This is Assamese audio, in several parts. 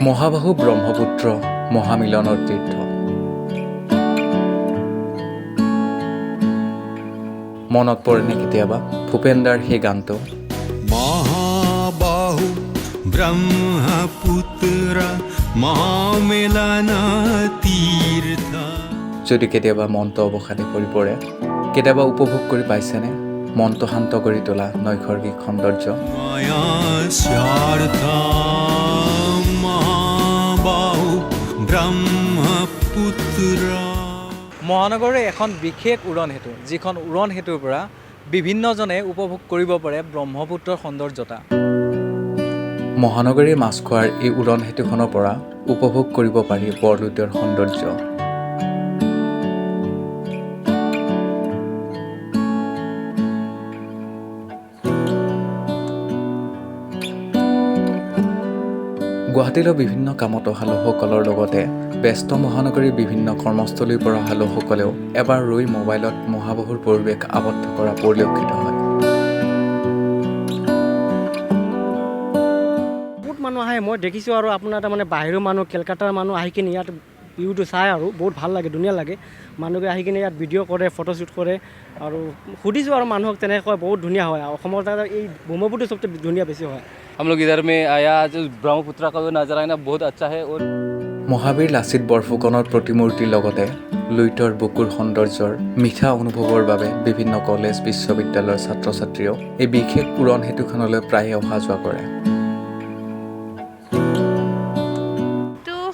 মহাবাহু ব্ৰহ্মপুত্ৰ মহামিলনৰ তীৰ্থ। মনত পৰেনে কেতিয়াবা ভূপেন্দাৰ সেই গানটো? মহাবাহু ব্ৰহ্মপুত্ৰ মহামিলন তীৰ্থ। যদি কেতিয়াবা মনটো অৱসাদে পৰি পৰে, কেতিয়াবা উপভোগ কৰি পাইছেনে মনটো শান্ত কৰি তোলা নৈসৰ্গিক সৌন্দৰ্য? মহানগৰে এখন বিশেষ উৰণ সেতু, যিখন উৰণ সেতুৰ পৰা বিভিন্নজনে উপভোগ কৰিব পাৰে ব্ৰহ্মপুত্ৰৰ সৌন্দৰ্যতা। মহানগৰীৰ মাছখোৱাৰ এই উৰণ সেতুখনৰ পৰা উপভোগ কৰিব পাৰি বৰলুইতৰ সৌন্দৰ্য। গুৱাহাটীলৈ বিভিন্ন কামত অহা লোকসকলৰ লগতে ব্যস্ত মহানগৰীৰ বিভিন্ন কৰ্মস্থলীৰ পৰা অহা লোকসকলেও এবাৰ ৰৈ মোবাইলত মহাবাহুৰ পৰিৱেশ আবদ্ধ কৰা পৰিলক্ষিত হয়। বহুত মানুহ আহে, মই দেখিছোঁ। আৰু আপোনাৰ তাৰমানে বাহিৰৰ মানুহ, কেলকাতাৰ মানুহ আহি কিনে ইয়াত ভিউটো চাই আৰু বহুত ভাল লাগে, ধুনীয়া লাগে। মানুহে আহি কিনে ইয়াত ভিডিঅ' কৰে, ফটোশ্বুট কৰে। আৰু সুধিছোঁ আৰু মানুহক তেনেকৈ বহুত ধুনীয়া হয়। অসমৰ এই ব্ৰহ্মপুত্ৰ চবচে ধুনীয়া বেছি হয়। हम लोग इधर में आया जो ब्रह्मपुत्र का जो नज़ारा है ना बहुत अच्छा है। और মহাবীৰ লাচিত বৰফুকনৰ প্ৰতিমূৰ্তিৰ লগতে লুইতৰ বুকুৰ সৌন্দৰ্যৰ মিঠা অনুভৱৰ বাবে বিভিন্ন কলেজ বিশ্ববিদ্যালয়ৰ ছাত্ৰ ছাত্ৰীয়েও এই বিশেষ উৰণ সেতুখনলৈ প্ৰায়ে অহা যোৱা কৰে।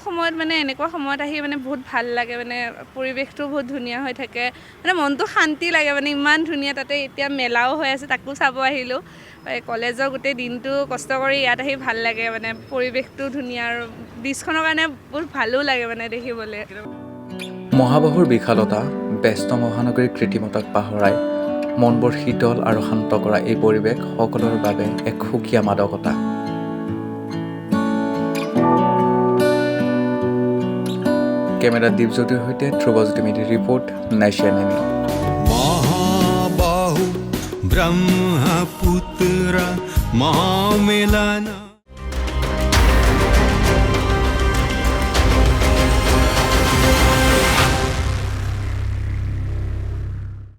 সময়ত মানে এনেকুৱা সময়ত আহি মানে বহুত ভাল লাগে, মানে পৰিৱেশটো বহুত ধুনীয়া হৈ থাকে, মানে মনটো শান্তি লাগে, মানে ইমান ধুনীয়া। তাতে এতিয়া মেলাও হৈ আছে, তাকো চাব আহিলোঁ। কলেজৰ গোটেই দিনটো কষ্ট কৰি ইয়াত আহি ভাল লাগে, মানে পৰিৱেশটো ধুনীয়া আৰু ব্ৰীজখনৰ কাৰণে বহুত ভালো লাগে মানে দেখিবলৈ। মহাবাহুৰ বিশালতা, ব্যস্ত মহানগৰীৰ কৃত্ৰিমতাক পাহৰাই মনবোৰ শীতল আৰু শান্ত কৰা এই পৰিৱেশ সকলোৰে বাবে এক সুকীয়া মাদকতা। কেমেৰা দীপজ্যোতিৰ সৈতে ধ্ৰুৱজ্যোতি মেধিৰ ৰিপৰ্ট, নেশ্যন নিউজ। মহাবাহু ব্ৰহ্মপুত্ৰ মহামিলন।